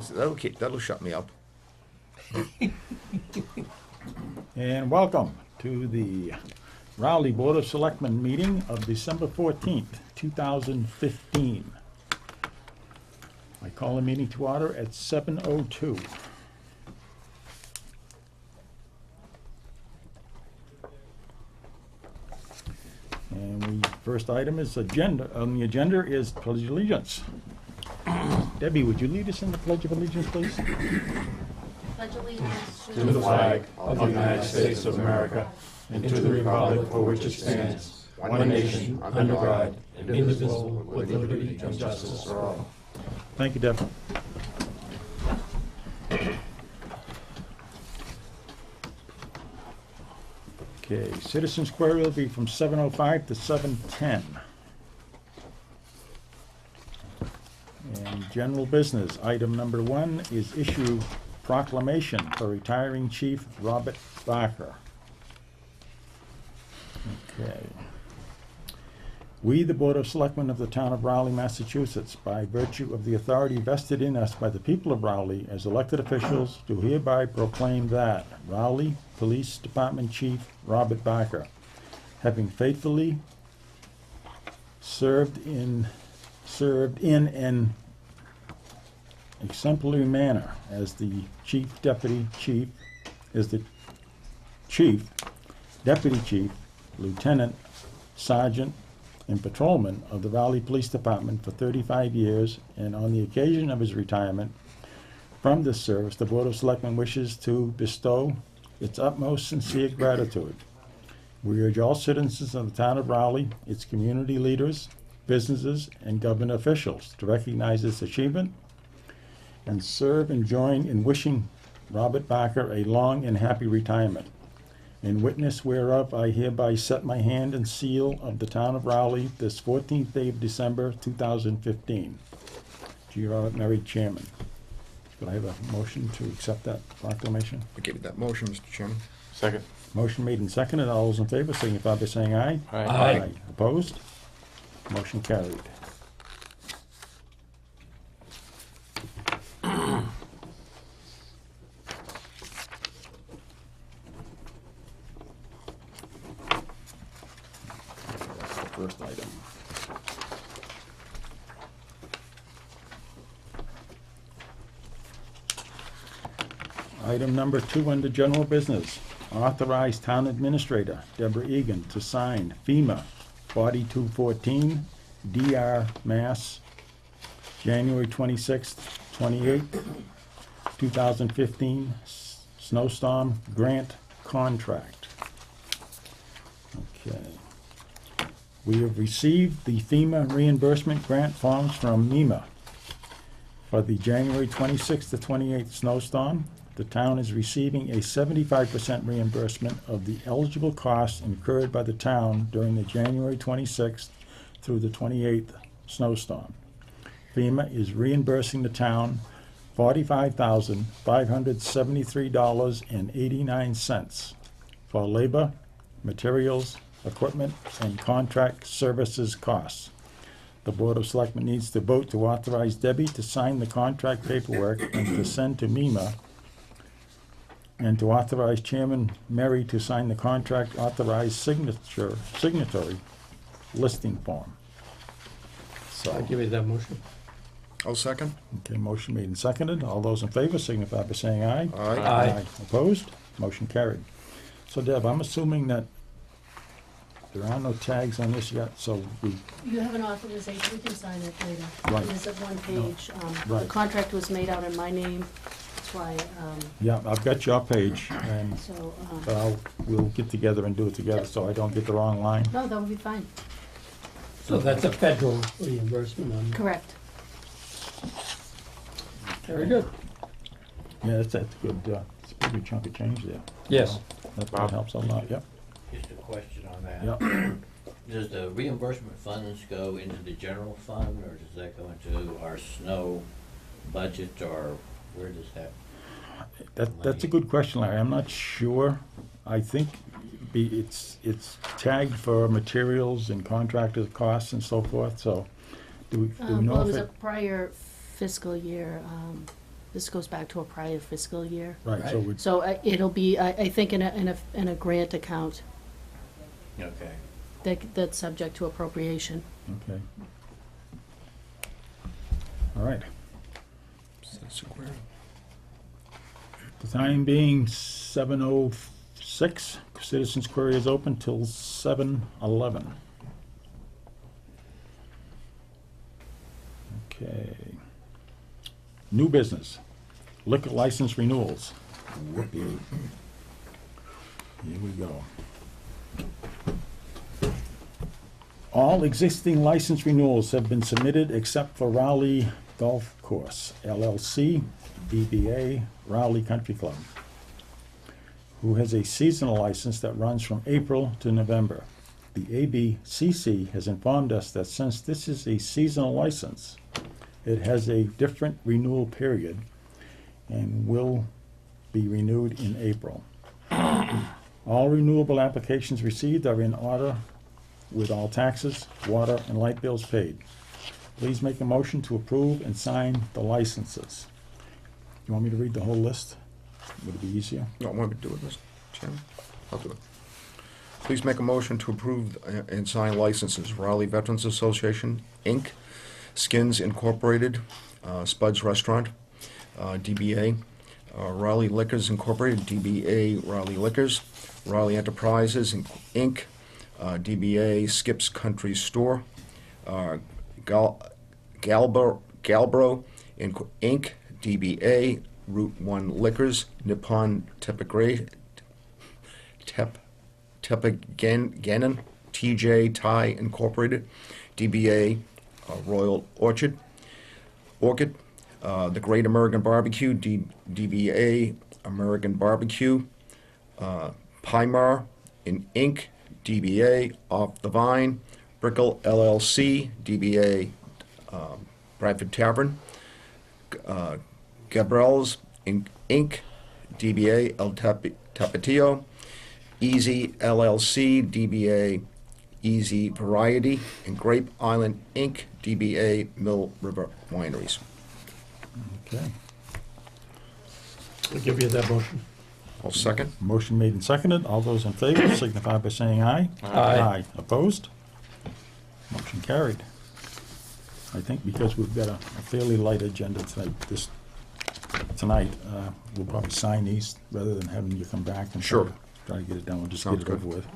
That'll shut me up. And welcome to the Rowley Board of Selectmen meeting of December 14th, 2015. I call the meeting to order at 7:02. And the first item is agenda. On the agenda is Pledge of Allegiance. Debbie, would you lead us in the Pledge of Allegiance, please? Pledge allegiance to the flag of the United States of America and to the republic for which it stands, one nation, under God, indivisible, with liberty and justice for all. Thank you, Deb. Okay, Citizens Query will be from 7:05 to 7:10. And general business, item number 1 is issue proclamation for retiring Chief Robert Barker. Okay. We, the Board of Selectmen of the Town of Rowley, Massachusetts, by virtue of the authority vested in us by the people of Rowley as elected officials, do hereby proclaim that Rowley Police Department Chief Robert Barker, having faithfully served in an exemplary manner as the Deputy Chief, Lieutenant, Sergeant, and Patrolman of the Rowley Police Department for 35 years, and on the occasion of his retirement from this service, the Board of Selectmen wishes to bestow its utmost sincere gratitude. We urge all citizens of the town of Rowley, its community leaders, businesses, and government officials to recognize this achievement and serve and join in wishing Robert Barker a long and happy retirement. In witness whereof, I hereby set my hand and seal of the town of Rowley this 14th day of December, 2015. G. Robert Murray, Chairman. Could I have a motion to accept that proclamation? I give you that motion, Mr. Chairman. Second. Motion made and seconded. All those in favor signify by saying aye. Aye. Opposed? Motion carried. First item. Item number 2 under general business. Authorize Town Administrator Deborah Egan to sign FEMA 4214 DR Mass January 26th, 28th, 2015 snowstorm grant contract. Okay. We have received the FEMA reimbursement grant forms from MEMA for the January 26th to 28th snowstorm. The town is receiving a 75% reimbursement of the eligible costs incurred by the town during the January 26th through the 28th snowstorm. FEMA is reimbursing the town $45,573.89 for labor, materials, equipment, and contract services costs. The Board of Selectmen needs to vote to authorize Debbie to sign the contract paperwork and to send to MEMA, and to authorize Chairman Murray to sign the contract authorized signatory listing form. I'll give you that motion. I'll second. Okay, motion made and seconded. All those in favor signify by saying aye. Aye. Aye. Opposed? Motion carried. So Deb, I'm assuming that there are no tags on this yet, so You have an authorization, we can sign it later. Right. It is at one page. The Right. contract was made out in my name, that's why, yeah, I've got your page, and so, we'll get together and do it together, so I don't get the wrong line. no, that would be fine. So that's a federal reimbursement on. Correct. Very good. Yeah, that's good, it's a pretty good chunk of change there. Yes. That helps a lot, yep, Just a question on that. yep. Does the reimbursement funds go into the general fund, or does that go into our snow budget, or where does that? That's a good question, Larry. I'm not sure. I think it's tagged for materials and contractors' costs and so forth, so do we know Well, it if was a it? prior fiscal year, This goes back to a prior fiscal year. Right, so Right. we, So it'll be, I think, in a grant account Okay. that's subject to appropriation. okay. All right. The time being 7:06, citizens' query is open till 7:11. Okay. New business, liquor license renewals. Whoopee. Here we go. All existing license renewals have been submitted except for Raleigh Golf Course, LLC, DBA, Raleigh Country Club, who has a seasonal license that runs from April to November. The ABCC has informed us that since this is a seasonal license, it has a different renewal period and will be renewed in April. All renewable applications received are in order with all taxes, water, and light bills paid. Please make a motion to approve and sign the licenses. You want me to read the whole list? Would it be easier? No, want me to do it, Mr. Chairman? I'll do it. Please make a motion to approve and sign licenses. Raleigh Veterans Association, Inc., Skins Incorporated, Spud's Restaurant, DBA, Raleigh Liquors Incorporated, DBA Raleigh Liquors, Raleigh Enterprises, Inc., DBA Skip's Country Store, Galbro Inc., DBA Route 1 Liquors, Nippon Tepagenin, TJ Thai Incorporated, DBA Royal Orchid, The Great American Barbecue, DBA American Barbecue, Pymar Inc., DBA Off the Vine, Brickle LLC, DBA Bradford Tavern, Gabriel's Inc., DBA El Tapatio, Easy LLC, DBA Easy Variety, and Grape Island Inc., DBA Mill River Wineries. Okay. I'll give you that motion. I'll second. Motion made and seconded. All those in favor signify by saying aye. Aye. Opposed? Motion carried. I think because we've got a fairly light agenda tonight, we'll probably sign these rather than having you come back and Sure. try to get it done. We'll just Sounds get it good. over with.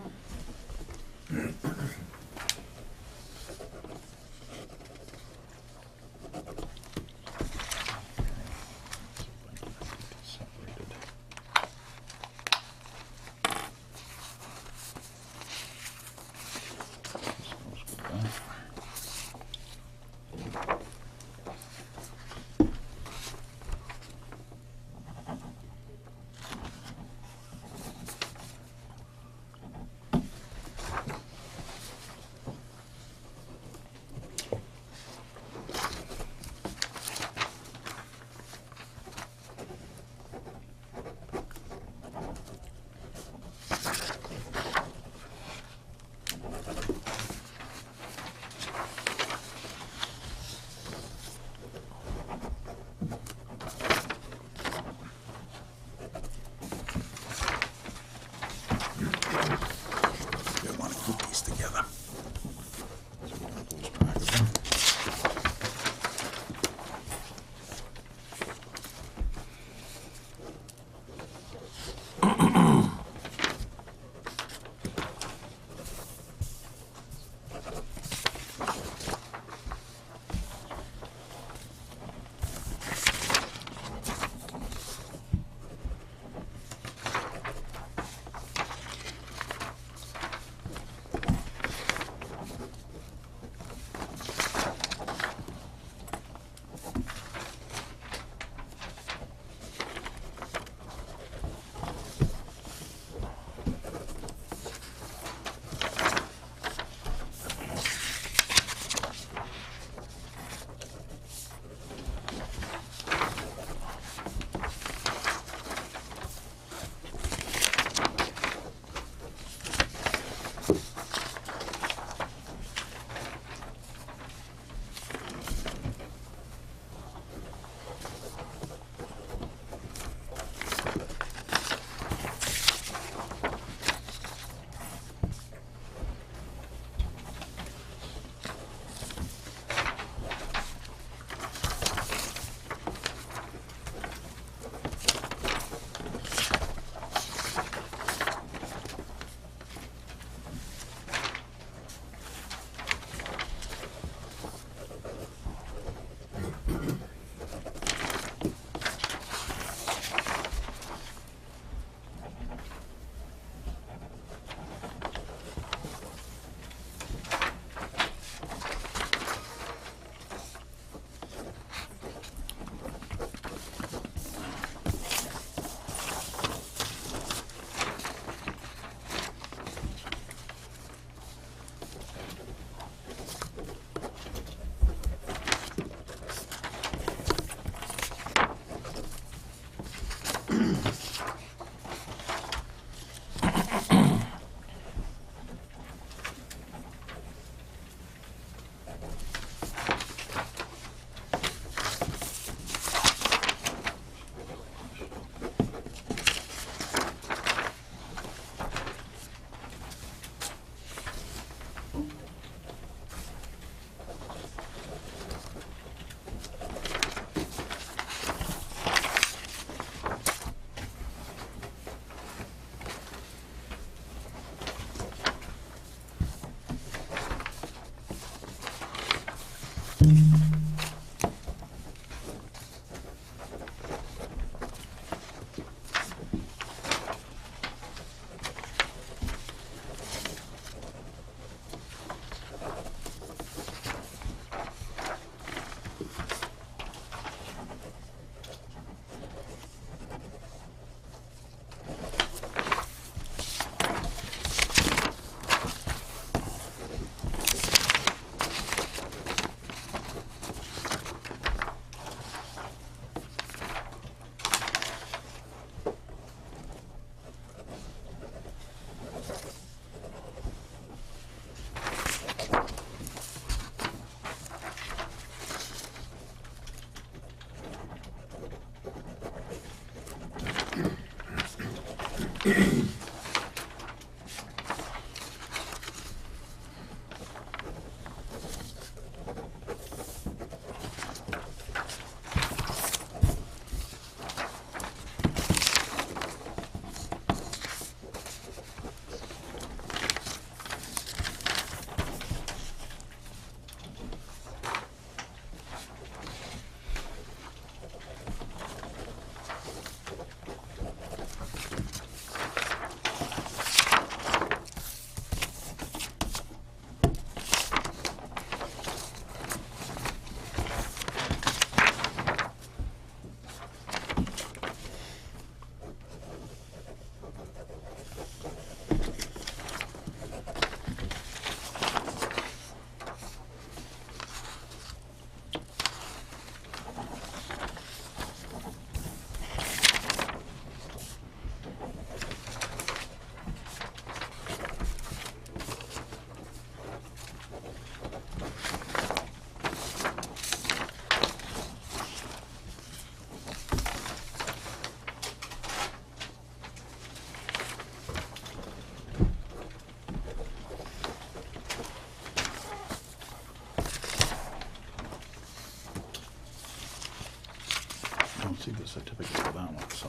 I don't see the certificate for that one, so.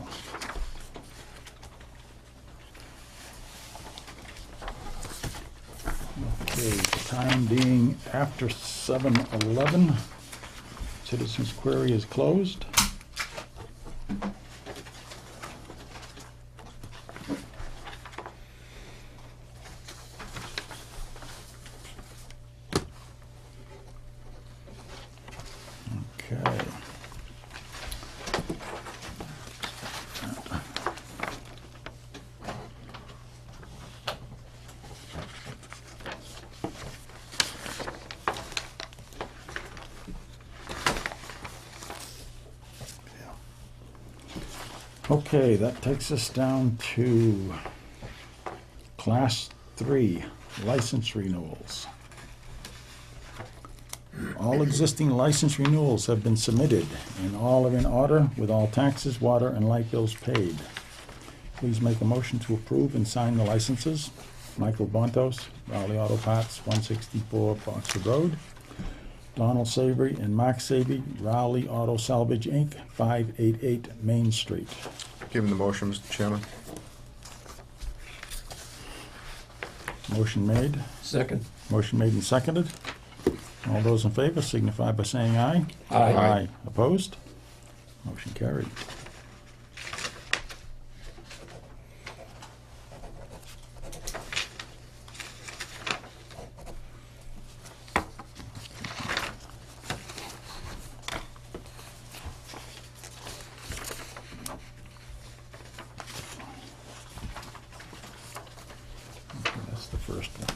Okay, the time being after 7:11. Citizens' query is closed. Okay. Okay, that takes us down to Class 3 license renewals. All existing license renewals have been submitted, and all are in order with all taxes, water, and light bills paid. Please make a motion to approve and sign the licenses. Michael Bontos, Raleigh Auto Parts, 164 Boxford Road. Donald Savory and Mark Savory, Raleigh Auto Salvage, Inc., 588 Main Street. Given the motion, Mr. Chairman. Motion made. Second. Motion made and seconded. All those in favor signify by saying aye. Aye. Opposed? Motion carried. Okay, that's the first one.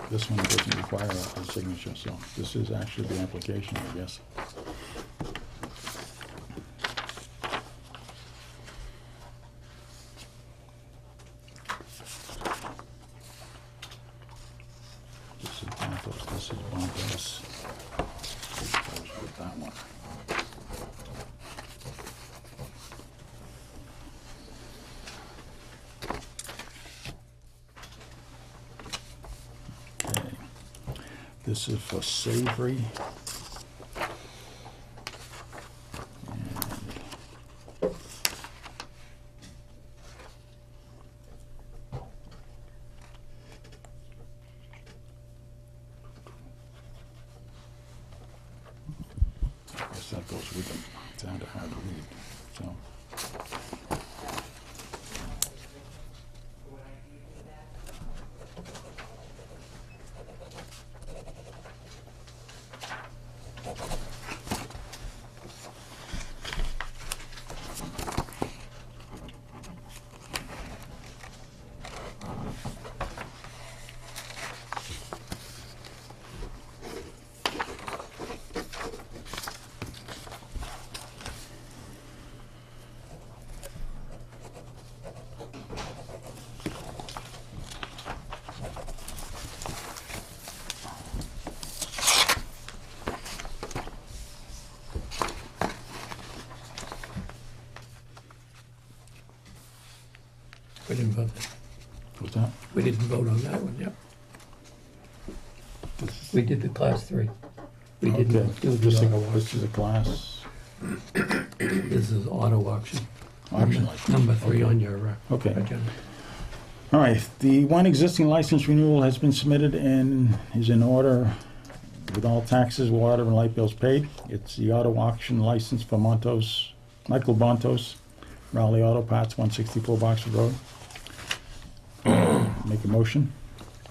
This one doesn't require a signature, so this is actually the application, I guess. This is Bontos, this is Bontos. Goes with that one. Okay. This is for Savory. I guess that goes with them. It's kind of hard to read, so. We didn't vote. What's that? We didn't vote on that one, yep. We did the class 3. We Okay, didn't do this the is, auto this auction. is a class This is auto auction. auction license. Number 3 on your Okay. agenda. All right, the one existing license renewal has been submitted and is in order with all taxes, water, and light bills paid. It's the auto auction license for Michael Bontos, Raleigh Auto Parts, 164 Boxford Road. Make a motion.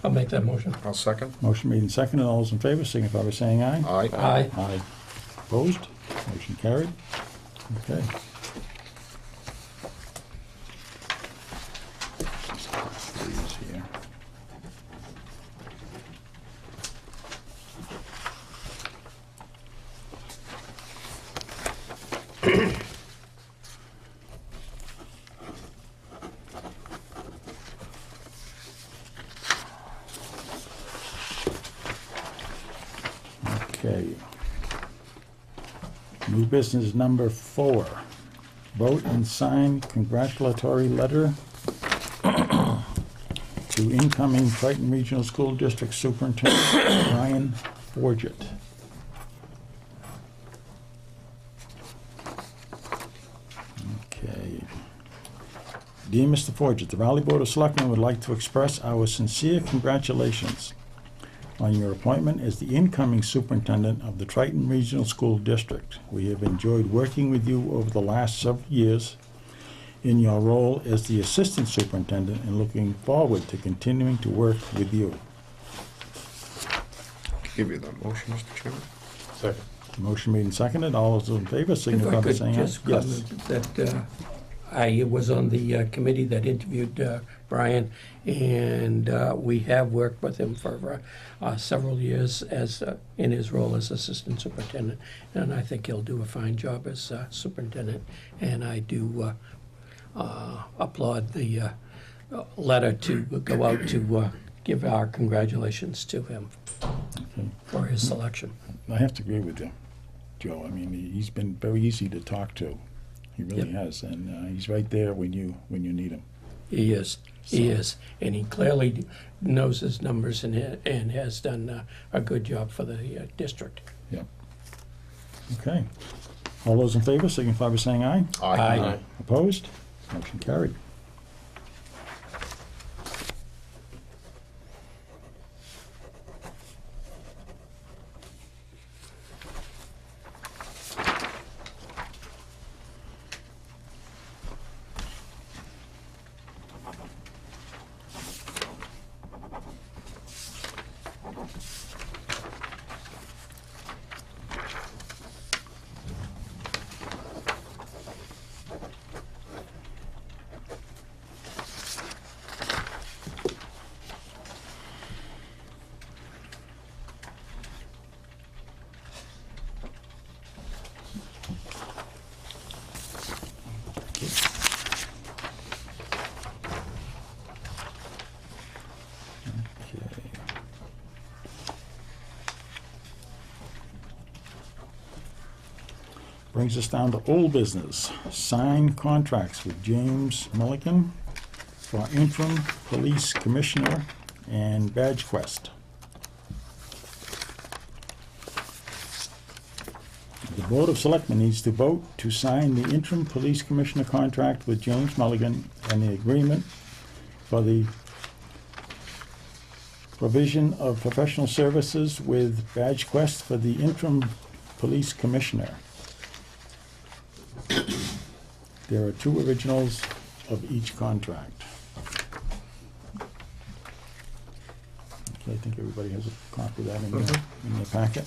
I'll make that motion. I'll second. Motion made and seconded. All those in favor signify by saying aye. Aye. Aye. Aye. Opposed? Motion carried. Okay. Just class threes here. Okay. New business number 4. Vote and sign congratulatory letter to incoming Triton Regional School District Superintendent Brian Forget. Okay. Dear Mr. Forget, the Raleigh Board of Selectmen would like to express our sincere congratulations on your appointment as the incoming superintendent of the Triton Regional School District. We have enjoyed working with you over the last several years in your role as the assistant superintendent and looking forward to continuing to work with you. Give you that motion, Mr. Chairman. Second. Motion made and seconded. All those in favor If signify I by could saying aye. just comment that I was on the committee that interviewed Brian, and we have worked with him for several years as in his role as assistant superintendent, and I think he'll do a fine job as superintendent. And I do applaud the letter to go out to give our congratulations to him Okay. for his selection. I have to agree with you, Joe. I mean, he's been very easy to talk to. He really Yep. has, and he's right there when you need him. He is. He is, and he clearly knows his numbers and has done a good job for the district. Yep. Okay. All those in favor signify by saying aye. Aye. Opposed? Motion carried. Brings us down to old business. Sign contracts with James Mulligan for interim police commissioner and badge quest. The Board of Selectmen needs to vote to sign the interim police commissioner contract with James Mulligan and the agreement for the provision of professional services with badge quest for the interim police commissioner. There are 2 originals of each contract. Okay, I think everybody has a copy of that in their packet.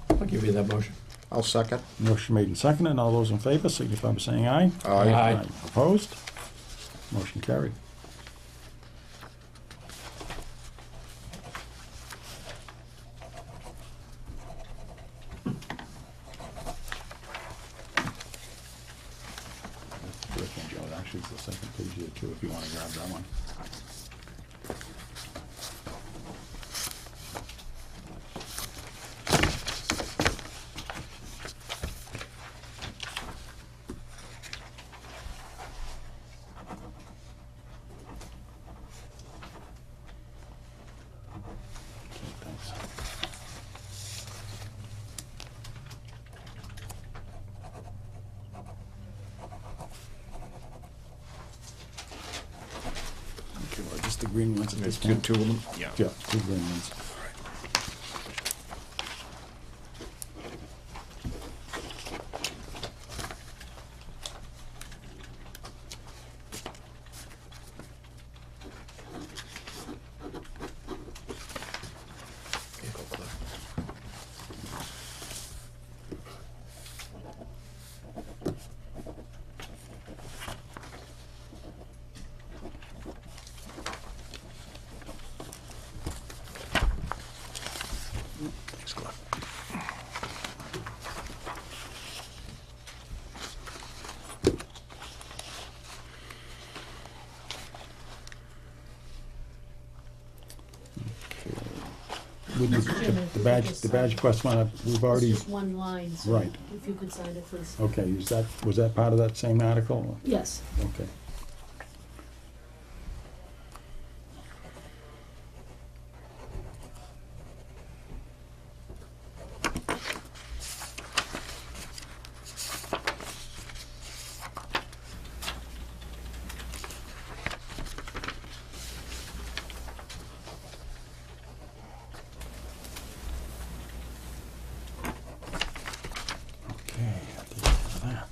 I'll give you that motion. I'll second. Motion made and seconded. All those in favor signify by saying aye. Aye. Opposed? Motion carried. That's the first one, Joe. Actually, it's the second page here too, if you want to grab that one. Thanks. Okay, well, just the green ones at this There's point. two of them? Yeah. Yeah, 2 green ones. Thanks, Cliff. With Mr. Chairman, if the you badge, could just the badge sign. quest one, we've It's already, just one line, so Right. if you could sign it, please. okay, was that part of that same article? Yes. Okay. Okay, I think that's that.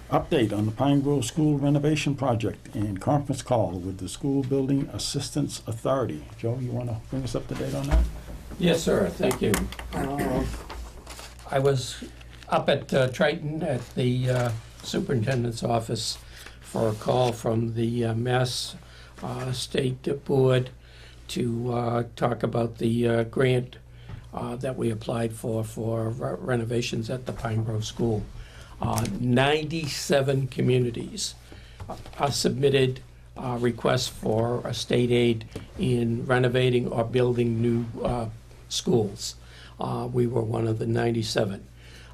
Update on the Pine Grove School renovation project and conference call with the School Building Assistance Authority. Joe, you want to bring us up to date on that? Yes, sir, thank you. I was up at Triton at the superintendent's office for a call from the Mass State Board to talk about the grant that we applied for renovations at the Pine Grove School. 97 communities submitted requests for a state aid in renovating or building new schools. We were one of the 97.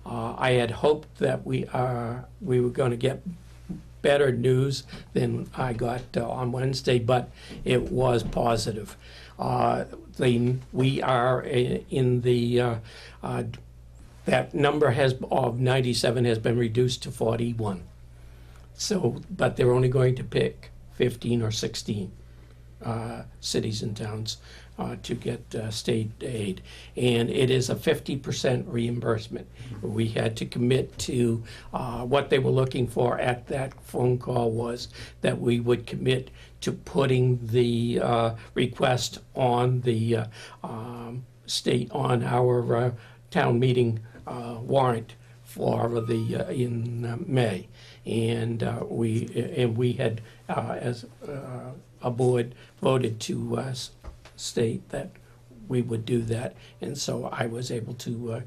I had hoped that we were going to get better news than I got on Wednesday, but it was positive. We are in the that number of 97 has been reduced to 41. So, but they're only going to pick 15 or 16 cities and towns to get state aid. And it is a 50% reimbursement. We had to commit to what they were looking for at that phone call was that we would commit to putting the request on the state, on our town meeting warrant for the in May, and we had as a board voted to state that we would do that. And so I was able to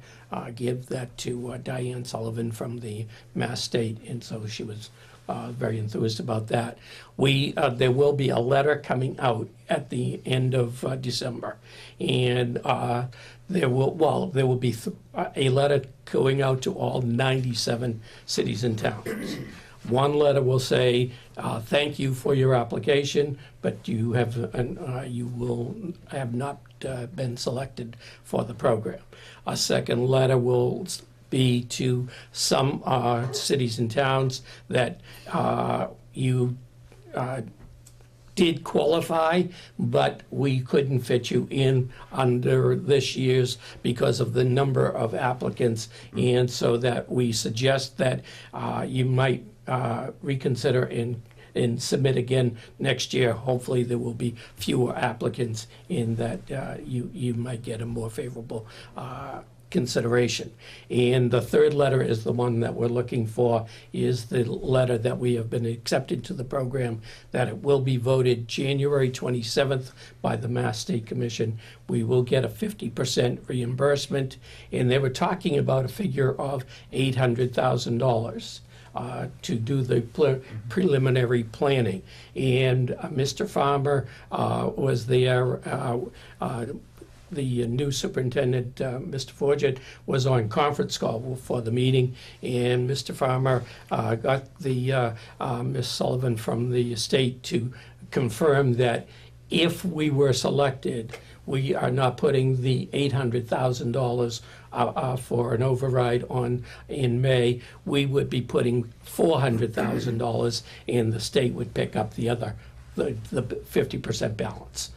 give that to Diane Sullivan from the Mass State, and so she was very enthused about that. There will be a letter coming out at the end of December, and there will be a letter going out to all 97 cities and towns. One letter will say, thank you for your application, but you will have not been selected for the program. A second letter will be to some cities and towns that you did qualify, but we couldn't fit you in under this year's because of the number of applicants, and so that we suggest that you might reconsider and submit again next year. Hopefully there will be fewer applicants in that you might get a more favorable consideration. And the third letter is the one that we're looking for, is the letter that we have been accepted to the program, that it will be voted January 27th by the Mass State Commission. We will get a 50% reimbursement, and they were talking about a figure of $800,000. To do the preliminary planning. And Mr. Farmer was there. The new superintendent, Mr. Forget, was on conference call for the meeting, and Mr. Farmer got the Ms. Sullivan from the state to confirm that if we were selected, we are not putting the $800,000 for an override on in May. We would be putting $400,000, and the state would pick up the other, the 50% balance.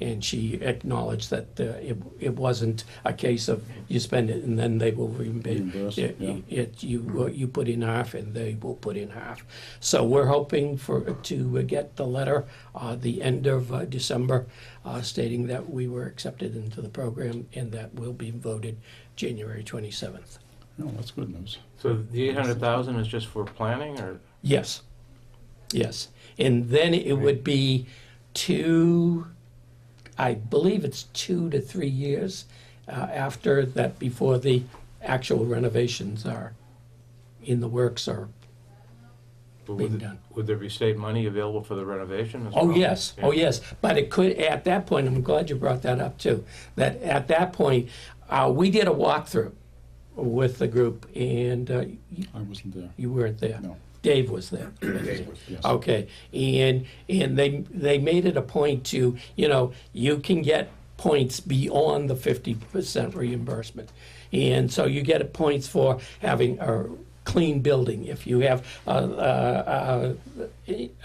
And she acknowledged that it wasn't a case of you spend it and then they will reimburse it. You put in half and they will put in half. So we're hoping to get the letter the end of December stating that we were accepted into the program and that will be voted January 27th. No, that's good news. So the 800,000 is just for planning, or? Yes. Yes. And then it would be I believe it's 2 to 3 years after that, before the actual renovations are in the works or being done. Would there be state money available for the renovation as Oh, well? yes. Yeah. Oh, yes. But it could, at that point, I'm glad you brought that up too, that at that point, we did a walkthrough with the group, and I wasn't there. you weren't there. No. Dave was there. Yes. Okay, and they made it a point to, you can get points beyond the 50% reimbursement. And so you get points for having a clean building. If you have an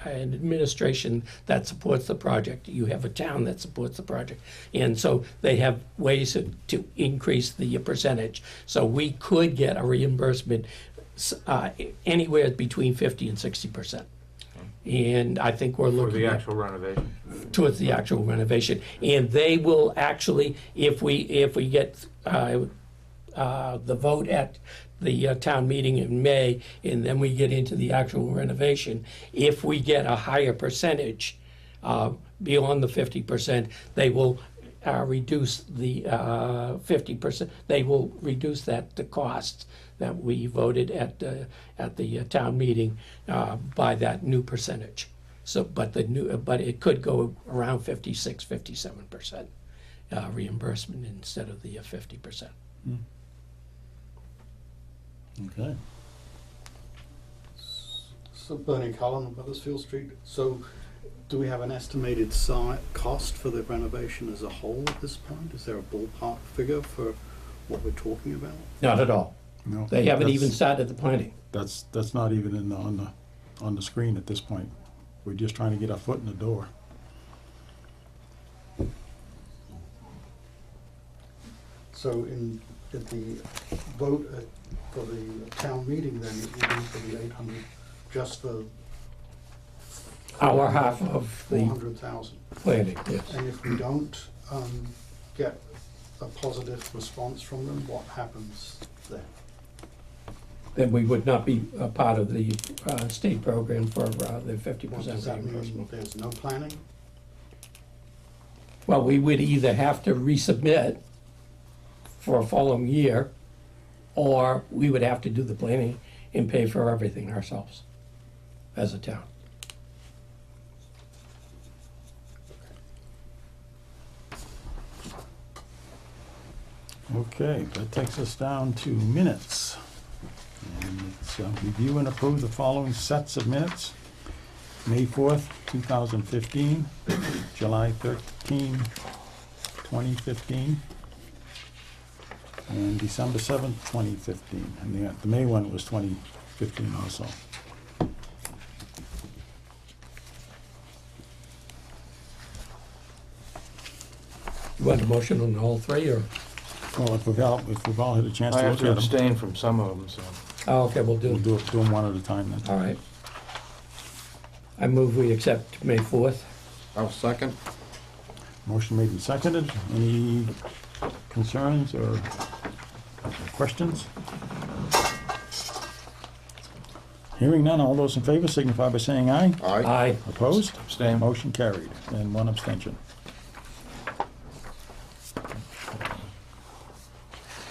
administration that supports the project, you have a town that supports the project. And so they have ways to increase the percentage. So we could get a reimbursement anywhere between 50 and 60%. And I think we're For looking the at actual renovation? towards the actual renovation. And they will actually, if we get the vote at the town meeting in May, and then we get into the actual renovation, if we get a higher percentage beyond the 50%, they will reduce the 50%. They will reduce the cost that we voted at the town meeting by that new percentage. So, but it could go around 56, 57% reimbursement instead of the 50%. Okay. So Bernie Cullen, Wethersfield Street. So do we have an estimated cost for the renovation as a whole at this point? Is there a ballpark figure for what we're talking about? Not at all. No. They haven't That's- even started the planning. That's not even on the screen at this point. We're just trying to get our foot in the door. So in the vote for the town meeting, then it would be for the 800, just for Our half of the 400,000. planning, yes. And if we don't get a positive response from them, what happens then? Then we would not be a part of the state program for the 50% Does that mean reimbursement. there's no planning? Well, we would either have to resubmit for a following year, or we would have to do the planning and pay for everything ourselves as a town. Okay, that takes us down to minutes. And it's review and approve the following sets of minutes. May 4th, 2015, July 13, 2015, and December 7th, 2015. And the May one was 2015 also. You want a motion on all three, or? Well, if we've all had a chance I to have look to at them, abstain from some of them, so. Oh, okay, we'll we'll do, do them one at a time then. all right. I move we accept May 4th. I'll second. Motion made and seconded. Any concerns or questions? Hearing none, all those in favor signify by saying aye. Aye. Aye. Opposed? Abstain. Motion carried, and one abstention.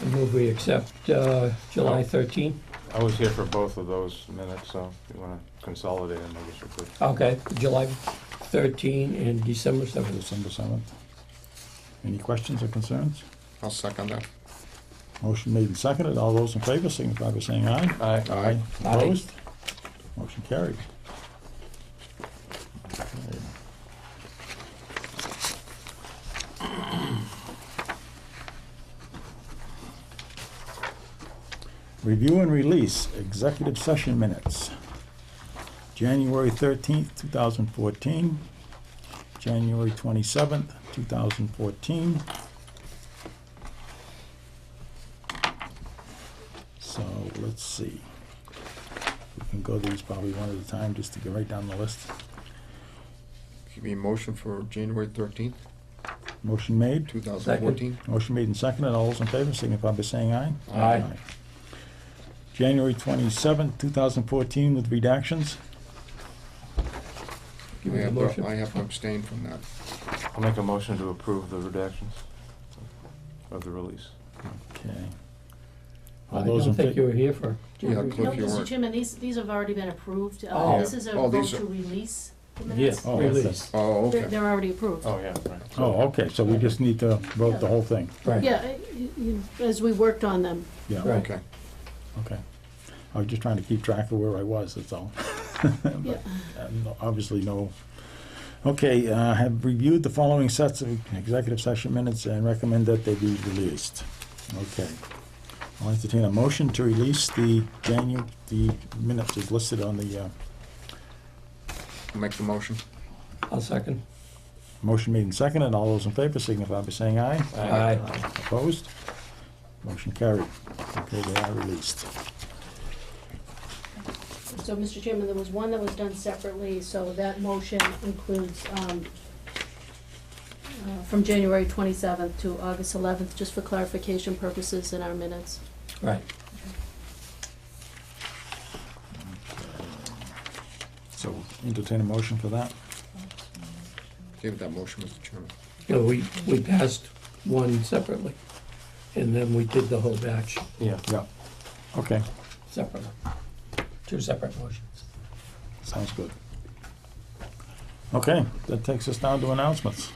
I move we accept July 13. I was here for both of those minutes, so if you want to consolidate them, I guess you could. Okay, July 13 and December 7th. December 7th. Any questions or concerns? I'll second that. Motion made and seconded. All those in favor signify by saying aye. Aye. Aye. Opposed? Motion carried. Review and release executive session minutes. January 13th, 2014. January 27th, 2014. So, let's see. We can go these probably one at a time just to get right down the list. Give me a motion for January 13th, Motion made. 2014. Motion made and seconded. All those in favor signify by saying aye. Aye. January 27th, 2014 with redactions. Give me the motion. I have to abstain from that. I'll make a motion to approve the redactions of the release. Okay. I All those don't in think you favor? were here for. Yeah, No, Cliff, you Mr. weren't. Chairman, these have already been approved. Oh. This is a Oh, vote these are- to release the Yeah, minutes. Oh, release. Oh, okay. They're already approved. Oh, yeah, right. Oh, okay, so we just need to vote the whole thing. Right. Yeah, as we worked on them. Yeah, Right. Okay. okay. I was just trying to keep track of where I was, that's all. Yeah. Obviously, no. Okay, have reviewed the following sets of executive session minutes and recommend that they be released. Okay. I'll entertain a motion to release the minutes as listed on the, Make the motion. I'll second. motion made and seconded. All those in favor signify by saying aye. Aye. Opposed? Motion carried. Okay, they are released. So, Mr. Chairman, there was one that was done separately, so that motion includes from January 27th to August 11th, just for clarification purposes in our minutes. Right. So entertain a motion for that. Give that motion, Mr. Chairman. You know, we passed one separately, and then we did the whole batch Yeah. Yeah. Okay, separately. Two separate motions. sounds good. Okay, that takes us down to announcements.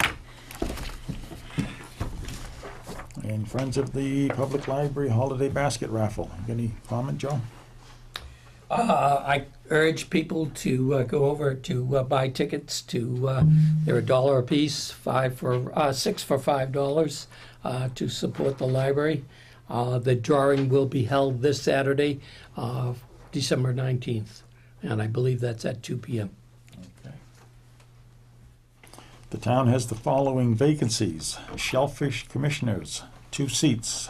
And Friends of the Public Library Holiday Basket Raffle. Any comment, Joe? I urge people to go over to buy tickets to, they're $1 a piece, 6 for $5 to support the library. The drawing will be held this Saturday, December 19th, and I believe that's at 2 p.m. Okay. The town has the following vacancies: Shellfish Commissioners, 2 seats.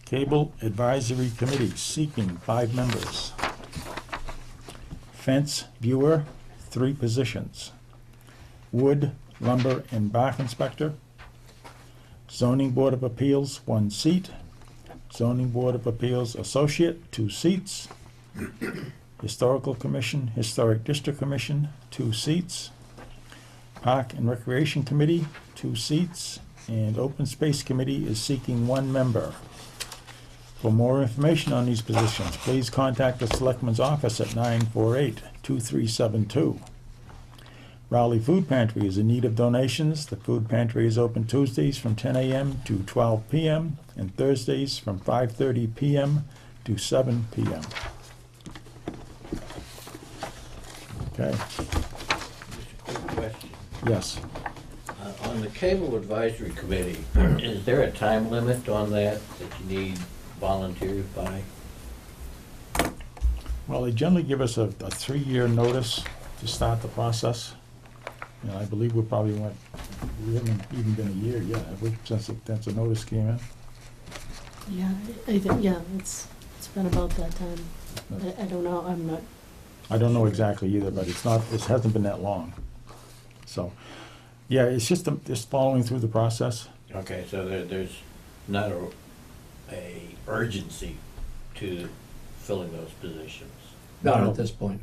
Cable Advisory Committee, seeking 5 members. Fence Viewer, 3 positions. Wood, Lumber, and Bark Inspector. Zoning Board of Appeals, 1 seat. Zoning Board of Appeals Associate, 2 seats. Historical Commission, Historic District Commission, 2 seats. Park and Recreation Committee, 2 seats, and Open Space Committee is seeking 1 member. For more information on these positions, please contact the Selectman's office at 948-2372. Rowley Food Pantry is in need of donations. The food pantry is open Tuesdays from 10 a.m. to 12 p.m. and Thursdays from 5:30 p.m. to 7 p.m. Okay, Just a quick question. yes. On the Cable Advisory Committee, is there a time limit on that you need volunteers by? Well, they generally give us a 3-year notice to start the process. And I believe we haven't even been a year yet, have we, since the notice came in? Yeah, I think, yeah, it's been about that time. I don't know, I'm not, I don't know exactly either, but it hasn't been that long. So, yeah, it's just following through the process. Okay, so there's not a urgency to filling those positions. Not No. at this point.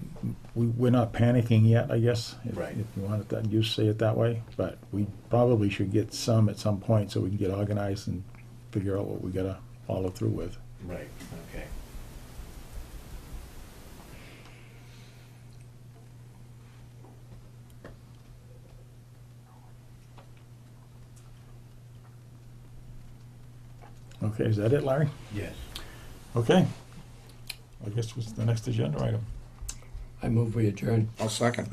We're not panicking yet, I guess, Right. if you want it you say it that way, but we probably should get some at some point so we can get organized and figure out what we gotta follow through with. Right, okay. Okay, is that it, Larry? Yes. Okay. I guess what's the next agenda item? I move we adjourn. I'll second.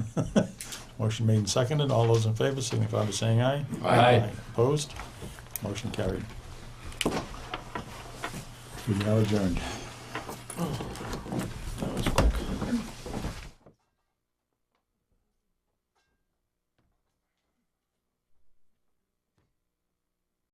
Motion made and seconded. All those in favor signify by saying aye. Aye. Opposed? Motion carried. We are adjourned.